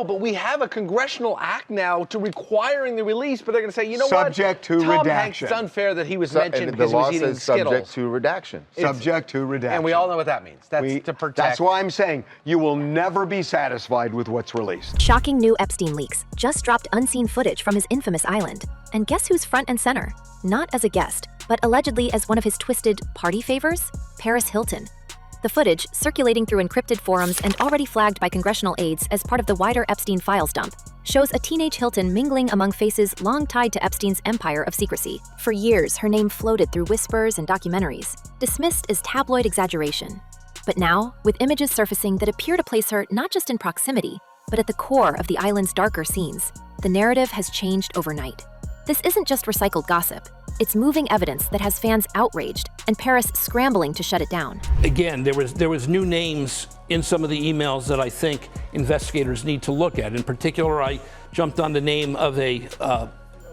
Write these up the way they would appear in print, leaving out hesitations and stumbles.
know, but we have a congressional act now to requiring the release, but they're going to say, you know subject what? To Tom redaction. Hanks, it's unfair that he was mentioned because he was eating Skittles. Subject to redaction. Subject to redaction. And we all know what that means. That's to protect. That's why I'm saying you will never be satisfied with what's released. Shocking new Epstein leaks just dropped unseen footage from his infamous island. And guess who's front and center? Not as a guest, but allegedly as one of his twisted party favors? Paris Hilton. The footage, circulating through encrypted forums and already flagged by congressional aides as part of the wider Epstein files dump, shows a teenage Hilton mingling among faces long tied to Epstein's empire of secrecy. For years, her name floated through whispers and documentaries, dismissed as tabloid exaggeration. But now, with images surfacing that appear to place her not just in proximity, but at the core of the island's darker scenes, the narrative has changed overnight. This isn't just recycled gossip. It's moving evidence that has fans outraged and Paris scrambling to shut it down. Again, there was new names in some of the emails that I think investigators need to look at. In particular, I jumped on the name of a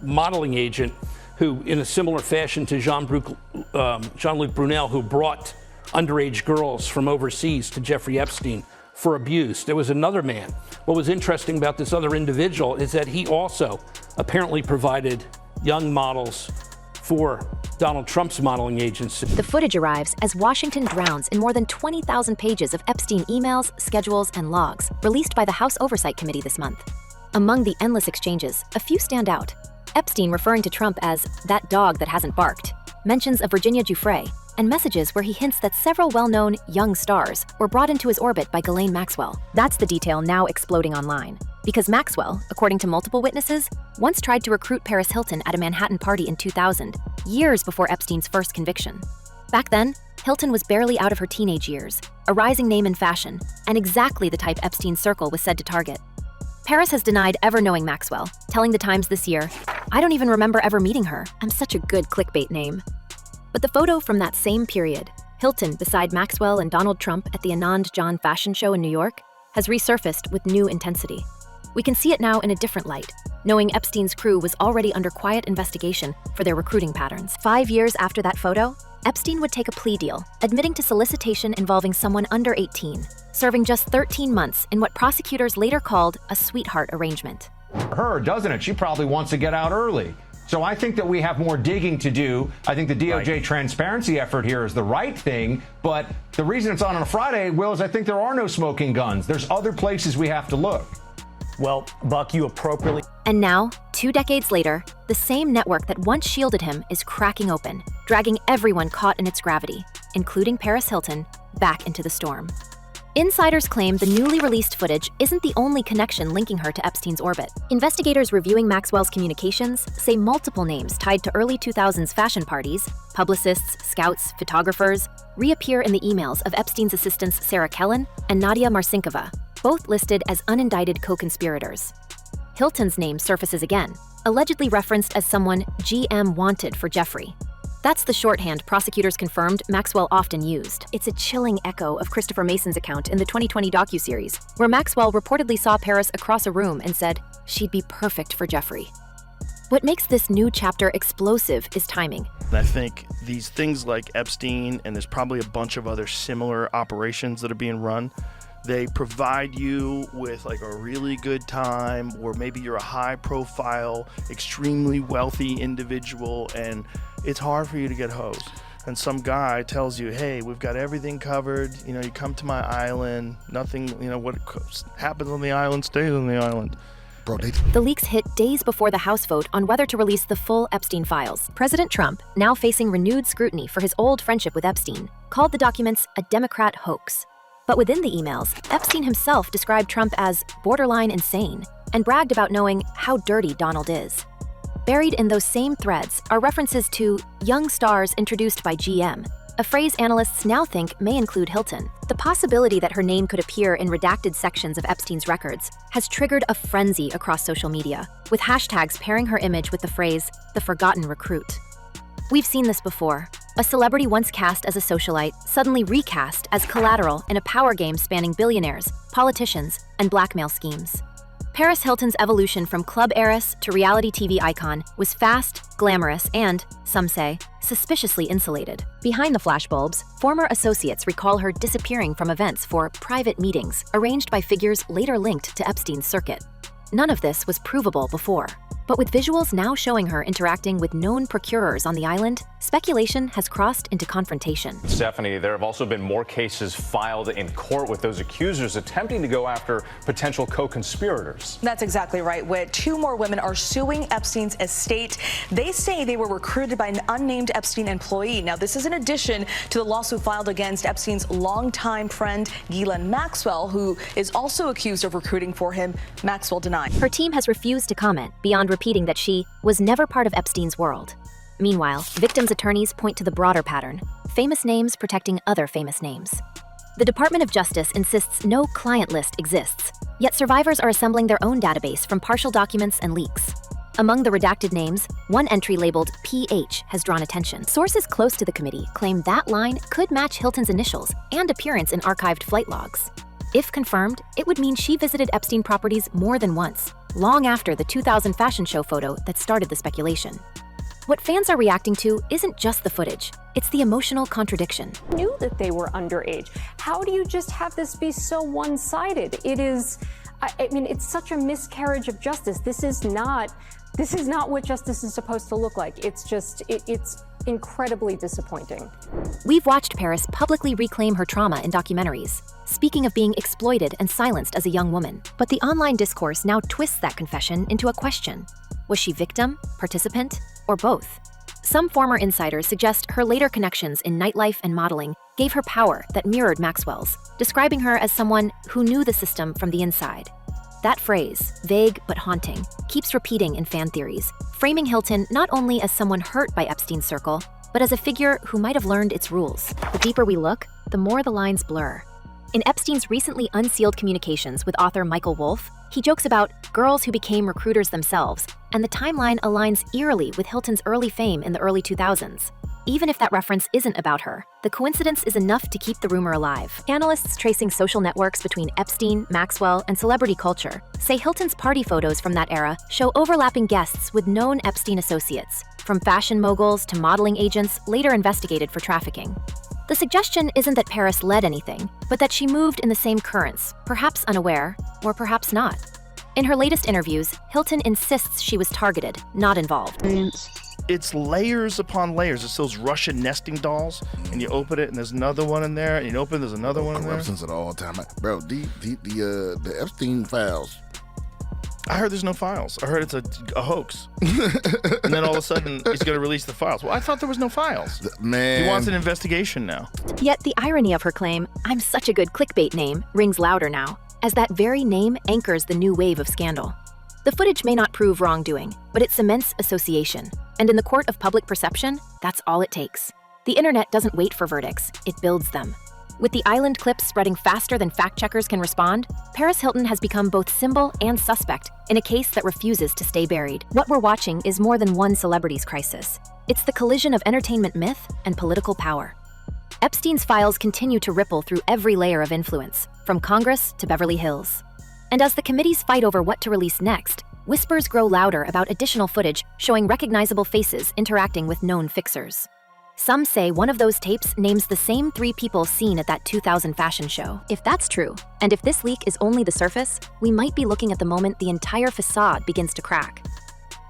modeling agent who, in a similar fashion to Jean-Luc Brunel, who brought underage girls from overseas to Jeffrey Epstein for abuse. There was another man. What was interesting about this other individual is that he also apparently provided young models for Donald Trump's modeling agency. The footage arrives as Washington drowns in more than 20,000 pages of Epstein emails, schedules, and logs, released by the House Oversight Committee this month. Among the endless exchanges, a few stand out. Epstein referring to Trump as that dog that hasn't barked, mentions of Virginia Giuffre, and messages where he hints that several well-known young stars were brought into his orbit by Ghislaine Maxwell. That's the detail now exploding online. Because Maxwell, according to multiple witnesses, once tried to recruit Paris Hilton at a Manhattan party in 2000, years before Epstein's first conviction. Back then, Hilton was barely out of her teenage years, a rising name in fashion, and exactly the type Epstein's circle was said to target. Paris has denied ever knowing Maxwell, telling The Times this year, "I don't even remember ever meeting her. I'm such a good clickbait name." But the photo from that same period, Hilton beside Maxwell and Donald Trump at the Anand John fashion show in New York, has resurfaced with new intensity. We can see it now in a different light, knowing Epstein's crew was already under quiet investigation for their recruiting patterns. 5 years after that photo, Epstein would take a plea deal, admitting to solicitation involving someone under 18, serving just 13 months in what prosecutors later called a sweetheart arrangement. Her, doesn't it? She probably wants to get out early. So I think that we have more digging to do. I think the DOJ transparency effort here is the right thing, but the reason it's on a Friday, Will, is I think there are no smoking guns. There's other places we have to look. Well, Buck, you appropriately... And now, 2 decades later, the same network that once shielded him is cracking open, dragging everyone caught in its gravity, including Paris Hilton, back into the storm. Insiders claim the newly released footage isn't the only connection linking her to Epstein's orbit. Investigators reviewing Maxwell's communications say multiple names tied to early 2000s fashion parties, publicists, scouts, photographers, reappear in the emails of Epstein's assistants Sarah Kellen and Nadia Marcinkova, both listed as unindicted co-conspirators. Hilton's name surfaces again, allegedly referenced as someone GM wanted for Jeffrey. That's the shorthand prosecutors confirmed Maxwell often used. It's a chilling echo of Christopher Mason's account in the 2020 docuseries, where Maxwell reportedly saw Paris across a room and said, "She'd be perfect for Jeffrey." What makes this new chapter explosive is timing. I think these things like Epstein, and there's probably a bunch of other similar operations that are being run, they provide you with like a really good time, or maybe you're a high profile, extremely wealthy individual, and it's hard for you to get hosed. And some guy tells you, hey, we've got everything covered. You know, you come to my island, nothing, you know, what happens on the island stays on the island. The leaks hit days before the House vote on whether to release the full Epstein files. President Trump, now facing renewed scrutiny for his old friendship with Epstein, called the documents a Democrat hoax. But within the emails, Epstein himself described Trump as borderline insane and bragged about knowing how dirty Donald is. Buried in those same threads are references to young stars introduced by GM, a phrase analysts now think may include Hilton. The possibility that her name could appear in redacted sections of Epstein's records has triggered a frenzy across social media, with hashtags pairing her image with the phrase, "the forgotten recruit." We've seen this before. A celebrity once cast as a socialite, suddenly recast as collateral in a power game spanning billionaires, politicians, and blackmail schemes. Paris Hilton's evolution from club heiress to reality TV icon was fast, glamorous, and, some say, suspiciously insulated. Behind the flashbulbs, former associates recall her disappearing from events for private meetings arranged by figures later linked to Epstein's circuit. None of this was provable before. But with visuals now showing her interacting with known procurers on the island, speculation has crossed into confrontation. Stephanie, there have also been more cases filed in court with those accusers attempting to go after potential co-conspirators. That's exactly right, Whit. 2 more women are suing Epstein's estate. They say they were recruited by an unnamed Epstein employee. Now, this is in addition to the lawsuit filed against Epstein's longtime friend, Ghislaine Maxwell, who is also accused of recruiting for him. Maxwell denied. Her team has refused to comment, beyond repeating that she was never part of Epstein's world. Meanwhile, victims' attorneys point to the broader pattern: famous names protecting other famous names. The Department of Justice insists no client list exists, yet survivors are assembling their own database from partial documents and leaks. Among the redacted names, one entry labeled PH has drawn attention. Sources close to the committee claim that line could match Hilton's initials and appearance in archived flight logs. If confirmed, it would mean she visited Epstein properties more than once, long after the 2000 fashion show photo that started the speculation. What fans are reacting to isn't just the footage, it's the emotional contradiction. Knew that they were underage. How do you just have this be so one-sided? It is, I mean, it's such a miscarriage of justice. This is not what justice is supposed to look like. It's just, it's incredibly disappointing. We've watched Paris publicly reclaim her trauma in documentaries, speaking of being exploited and silenced as a young woman. But the online discourse now twists that confession into a question. Was she victim, participant, or both? Some former insiders suggest her later connections in nightlife and modeling gave her power that mirrored Maxwell's, describing her as someone who knew the system from the inside. That phrase, vague but haunting, keeps repeating in fan theories, framing Hilton not only as someone hurt by Epstein's circle, but as a figure who might have learned its rules. The deeper we look, the more the lines blur. In Epstein's recently unsealed communications with author Michael Wolff, he jokes about girls who became recruiters themselves, and the timeline aligns eerily with Hilton's early fame in the early 2000s. Even if that reference isn't about her, the coincidence is enough to keep the rumor alive. Analysts tracing social networks between Epstein, Maxwell, and celebrity culture say Hilton's party photos from that era show overlapping guests with known Epstein associates, from fashion moguls to modeling agents later investigated for trafficking. The suggestion isn't that Paris led anything, but that she moved in the same currents, perhaps unaware, or perhaps not. In her latest interviews, Hilton insists she was targeted, not involved. It's layers upon layers. It's those Russian nesting dolls, and you open it, and there's another one in there, and you open, there's another one in there. Corruptions at all time, bro. The Epstein files. I heard there's no files. I heard it's a hoax. And then all of a sudden, he's going to release the files. Well, I thought there was no files. Man. He wants an investigation now. Yet the irony of her claim, "I'm such a good clickbait name," rings louder now, as that very name anchors the new wave of scandal. The footage may not prove wrongdoing, but it cements association. And in the court of public perception, that's all it takes. The internet doesn't wait for verdicts, it builds them. With the island clips spreading faster than fact-checkers can respond, Paris Hilton has become both symbol and suspect in a case that refuses to stay buried. What we're watching is more than one celebrity's crisis. It's the collision of entertainment myth and political power. Epstein's files continue to ripple through every layer of influence, from Congress to Beverly Hills. And as the committees fight over what to release next, whispers grow louder about additional footage showing recognizable faces interacting with known fixers. Some say one of those tapes names the same 3 people seen at that 2000 fashion show. If that's true, and if this leak is only the surface, we might be looking at the moment the entire facade begins to crack.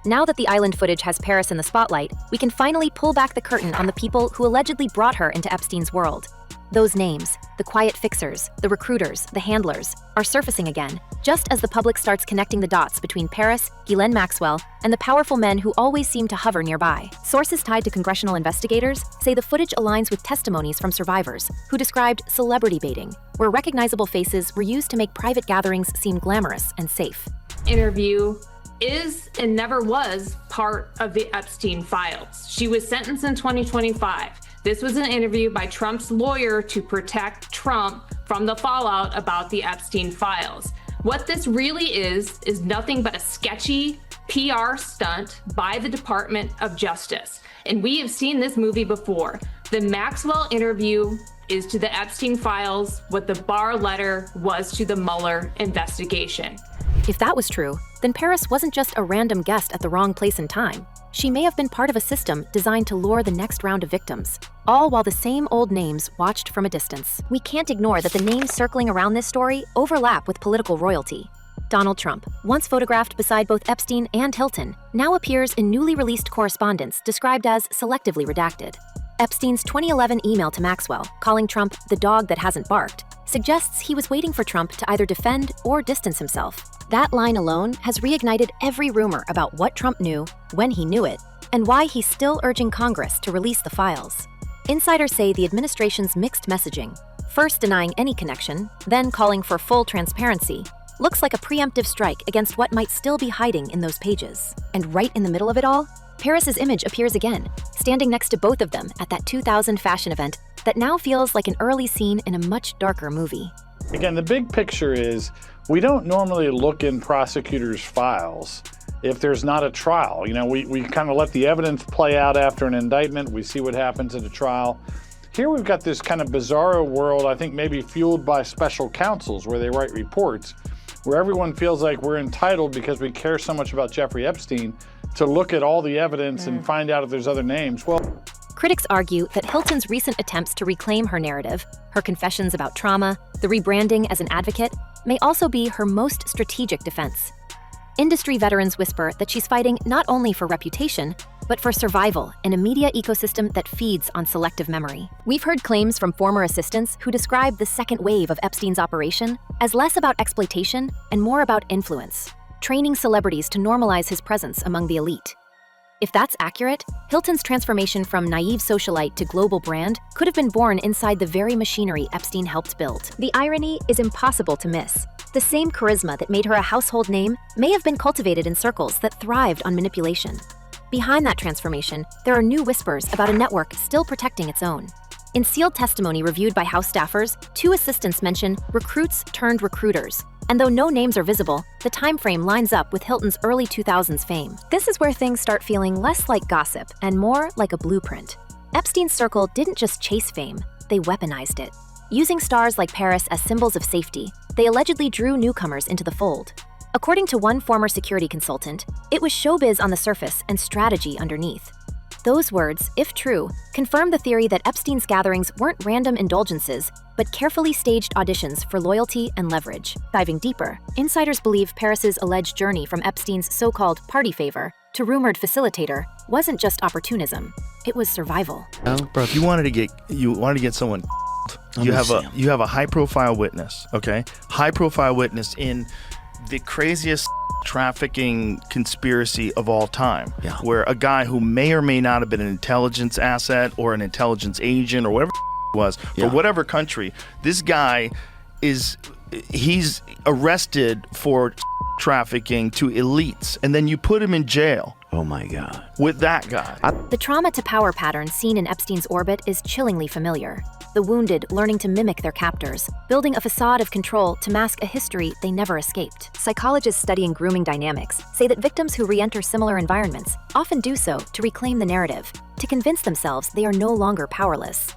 Now that the island footage has Paris in the spotlight, we can finally pull back the curtain on the people who allegedly brought her into Epstein's world. Those names, the quiet fixers, the recruiters, the handlers, are surfacing again, just as the public starts connecting the dots between Paris, Ghislaine Maxwell, and the powerful men who always seem to hover nearby. Sources tied to congressional investigators say the footage aligns with testimonies from survivors who described celebrity baiting, where recognizable faces were used to make private gatherings seem glamorous and safe. Interview is and never was part of the Epstein files. She was sentenced in 2025. This was an interview by Trump's lawyer to protect Trump from the fallout about the Epstein files. What this really is nothing but a sketchy PR stunt by the Department of Justice. And we have seen this movie before. The Maxwell interview is to the Epstein files what the Barr letter was to the Mueller investigation. If that was true, then Paris wasn't just a random guest at the wrong place and time. She may have been part of a system designed to lure the next round of victims, all while the same old names watched from a distance. We can't ignore that the names circling around this story overlap with political royalty. Donald Trump, once photographed beside both Epstein and Hilton, now appears in newly released correspondence described as selectively redacted. Epstein's 2011 email to Maxwell, calling Trump the dog that hasn't barked, suggests he was waiting for Trump to either defend or distance himself. That line alone has reignited every rumor about what Trump knew, when he knew it, and why he's still urging Congress to release the files. Insiders say the administration's mixed messaging, first denying any connection, then calling for full transparency, looks like a preemptive strike against what might still be hiding in those pages. And right in the middle of it all, Paris's image appears again, standing next to both of them at that 2000 fashion event that now feels like an early scene in a much darker movie. Again, the big picture is we don't normally look in prosecutors' files if there's not a trial. You know, we kind of let the evidence play out after an indictment. We see what happens at a trial. Here we've got this kind of bizarro world, I think maybe fueled by special counsels where they write reports, where everyone feels like we're entitled because we care so much about Jeffrey Epstein to look at all the evidence and find out if there's other names. Well, critics argue that Hilton's recent attempts to reclaim her narrative, her confessions about trauma, the rebranding as an advocate, may also be her most strategic defense. Industry veterans whisper that she's fighting not only for reputation, but for survival in a media ecosystem that feeds on selective memory. We've heard claims from former assistants who describe the second wave of Epstein's operation as less about exploitation and more about influence, training celebrities to normalize his presence among the elite. If that's accurate, Hilton's transformation from naive socialite to global brand could have been born inside the very machinery Epstein helped build. The irony is impossible to miss. The same charisma that made her a household name may have been cultivated in circles that thrived on manipulation. Behind that transformation, there are new whispers about a network still protecting its own. In sealed testimony reviewed by House staffers, 2 assistants mention recruits turned recruiters. And though no names are visible, the time frame lines up with Hilton's early 2000s fame. This is where things start feeling less like gossip and more like a blueprint. Epstein's circle didn't just chase fame, they weaponized it. Using stars like Paris as symbols of safety, they allegedly drew newcomers into the fold. According to one former security consultant, it was showbiz on the surface and strategy underneath. Those words, if true, confirm the theory that Epstein's gatherings weren't random indulgences, but carefully staged auditions for loyalty and leverage. Diving deeper, insiders believe Paris's alleged journey from Epstein's so-called party favor to rumored facilitator wasn't just opportunism, it was survival. Bro, if you wanted to get someone, you have a high-profile witness, okay? High-profile witness in the craziest trafficking conspiracy of all time, where a guy who may or may not have been an intelligence asset or an intelligence agent or whatever it was for whatever country, this guy he's arrested for trafficking to elites, and then you put him in jail. Oh my God. With that guy. The trauma to power pattern seen in Epstein's orbit is chillingly familiar. The wounded learning to mimic their captors, building a facade of control to mask a history they never escaped. Psychologists studying grooming dynamics say that victims who re-enter similar environments often do so to reclaim the narrative, to convince themselves they are no longer powerless.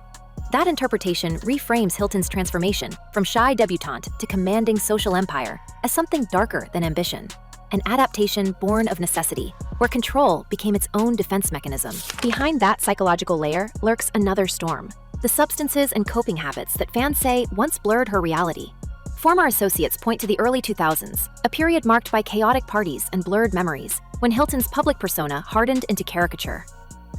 That interpretation reframes Hilton's transformation from shy debutante to commanding social empire as something darker than ambition. An adaptation born of necessity, where control became its own defense mechanism. Behind that psychological layer lurks another storm. The substances and coping habits that fans say once blurred her reality. Former associates point to the early 2000s, a period marked by chaotic parties and blurred memories, when Hilton's public persona hardened into caricature.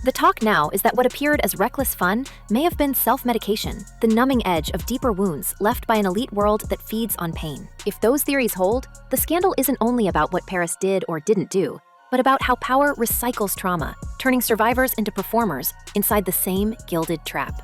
The talk now is that what appeared as reckless fun may have been self-medication, the numbing edge of deeper wounds left by an elite world that feeds on pain. If those theories hold, the scandal isn't only about what Paris did or didn't do, but about how power recycles trauma, turning survivors into performers inside the same gilded trap.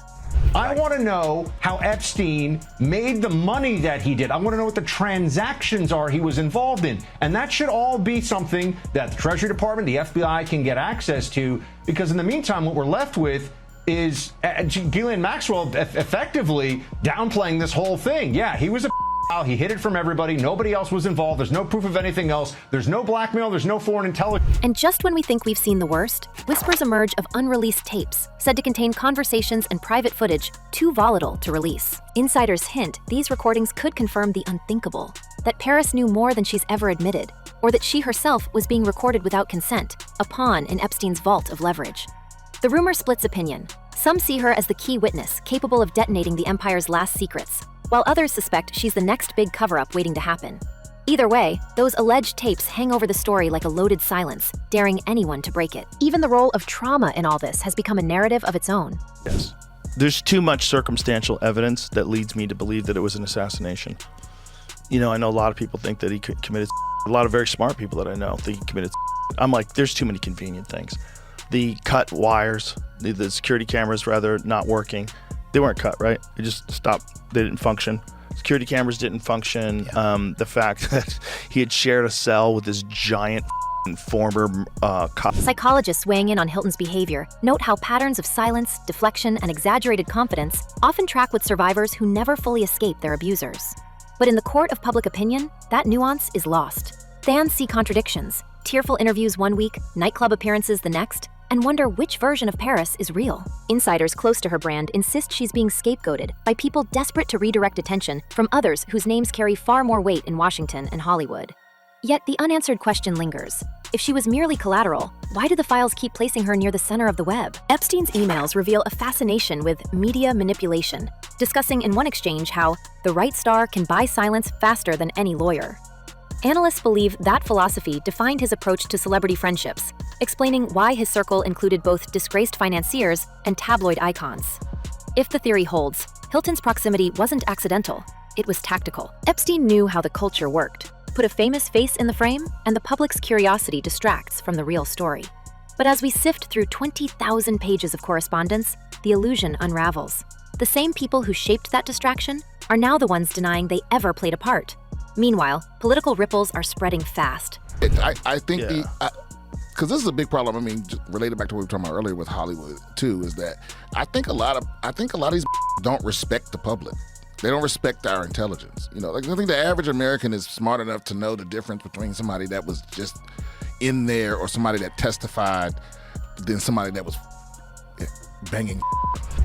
I want to know how Epstein made the money that he did. I want to know what the transactions are he was involved in. And that should all be something that the Treasury Department, the FBI can get access to, because in the meantime, what we're left with is Ghislaine Maxwell effectively downplaying this whole thing. Yeah, he was a He hid it from everybody. Nobody else was involved. There's no proof of anything else. There's no blackmail. There's no foreign intelligence. And just when we think we've seen the worst, whispers emerge of unreleased tapes, said to contain conversations and private footage too volatile to release. Insiders hint these recordings could confirm the unthinkable, that Paris knew more than she's ever admitted, or that she herself was being recorded without consent, a pawn in Epstein's vault of leverage. The rumor splits opinion. Some see her as the key witness capable of detonating the empire's last secrets, while others suspect she's the next big cover-up waiting to happen. Either way, those alleged tapes hang over the story like a loaded silence, daring anyone to break it. Even the role of trauma in all this has become a narrative of its own. Yes. There's too much circumstantial evidence that leads me to believe that it was an assassination. You know, I know a lot of people think that he committed. A lot of very smart people that I know think he committed. I'm like, there's too many convenient things. The cut wires, the security cameras rather not working. They weren't cut, right? They just stopped. They didn't function. Security cameras didn't function. Yeah. The fact that he had shared a cell with this giant former cop. Psychologists weighing in on Hilton's behavior note how patterns of silence, deflection, and exaggerated confidence often track with survivors who never fully escape their abusers. But in the court of public opinion, that nuance is lost. Fans see contradictions, tearful interviews one week, nightclub appearances the next, and wonder which version of Paris is real. Insiders close to her brand insist she's being scapegoated by people desperate to redirect attention from others whose names carry far more weight in Washington and Hollywood. Yet the unanswered question lingers. If she was merely collateral, why do the files keep placing her near the center of the web? Epstein's emails reveal a fascination with media manipulation, discussing in one exchange how the right star can buy silence faster than any lawyer. Analysts believe that philosophy defined his approach to celebrity friendships, explaining why his circle included both disgraced financiers and tabloid icons. If the theory holds, Hilton's proximity wasn't accidental, it was tactical. Epstein knew how the culture worked. Put a famous face in the frame, and the public's curiosity distracts from the real story. But as we sift through 20,000 pages of correspondence, the illusion unravels. The same people who shaped that distraction are now the ones denying they ever played a part. Meanwhile, political ripples are spreading fast. I think because this is a big problem. I mean, just related back to what we were talking about earlier with Hollywood too, is that I think a lot of these don't respect the public. They don't respect our intelligence. You know, like I think the average American is smart enough to know the difference between somebody that was just in there or somebody that testified than somebody that was banging.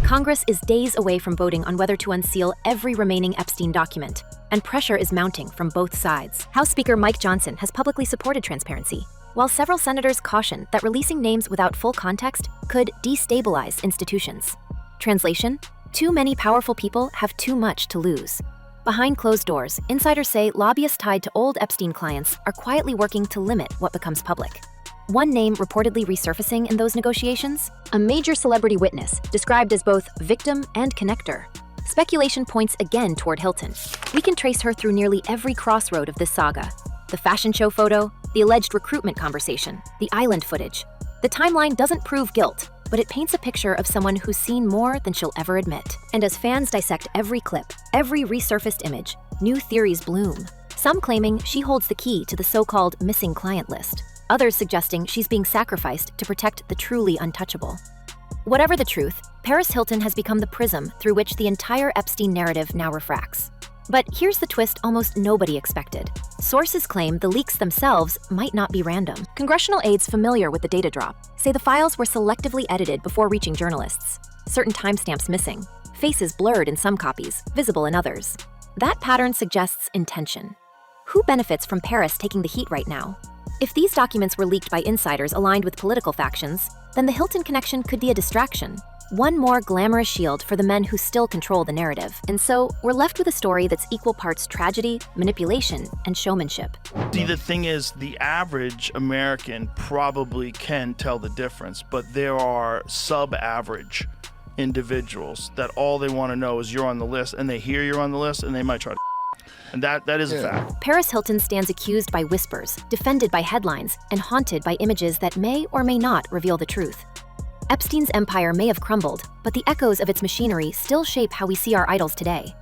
Congress is days away from voting on whether to unseal every remaining Epstein document, and pressure is mounting from both sides. House Speaker Mike Johnson has publicly supported transparency, while several senators caution that releasing names without full context could destabilize institutions. Translation: too many powerful people have too much to lose. Behind closed doors, insiders say lobbyists tied to old Epstein clients are quietly working to limit what becomes public. One name reportedly resurfacing in those negotiations? A major celebrity witness, described as both victim and connector. Speculation points again toward Hilton. We can trace her through nearly every crossroad of this saga. The fashion show photo, the alleged recruitment conversation, the island footage. The timeline doesn't prove guilt, but it paints a picture of someone who's seen more than she'll ever admit. And as fans dissect every clip, every resurfaced image, new theories bloom. Some claiming she holds the key to the so-called missing client list. Others suggesting she's being sacrificed to protect the truly untouchable. Whatever the truth, Paris Hilton has become the prism through which the entire Epstein narrative now refracts. But here's the twist almost nobody expected. Sources claim the leaks themselves might not be random. Congressional aides familiar with the data drop say the files were selectively edited before reaching journalists. Certain timestamps missing, faces blurred in some copies, visible in others. That pattern suggests intention. Who benefits from Paris taking the heat right now? If these documents were leaked by insiders aligned with political factions, then the Hilton connection could be a distraction. One more glamorous shield for the men who still control the narrative. And so, we're left with a story that's equal parts tragedy, manipulation, and showmanship. See, the thing is, the average American probably can tell the difference, but there are sub-average individuals that all they want to know is you're on the list, and they hear you're on the list, and they might try to. And that is a fact. Paris Hilton stands accused by whispers, defended by headlines, and haunted by images that may or may not reveal the truth. Epstein's empire may have crumbled, but the echoes of its machinery still shape how we see our idols today.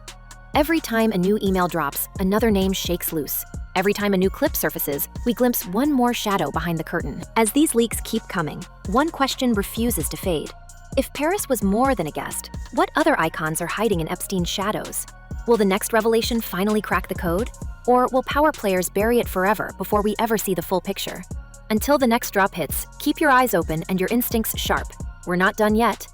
Every time a new email drops, another name shakes loose. Every time a new clip surfaces, we glimpse one more shadow behind the curtain. As these leaks keep coming, one question refuses to fade. If Paris was more than a guest, what other icons are hiding in Epstein's shadows? Will the next revelation finally crack the code? Or will power players bury it forever before we ever see the full picture? Until the next drop hits, keep your eyes open and your instincts sharp. We're not done yet.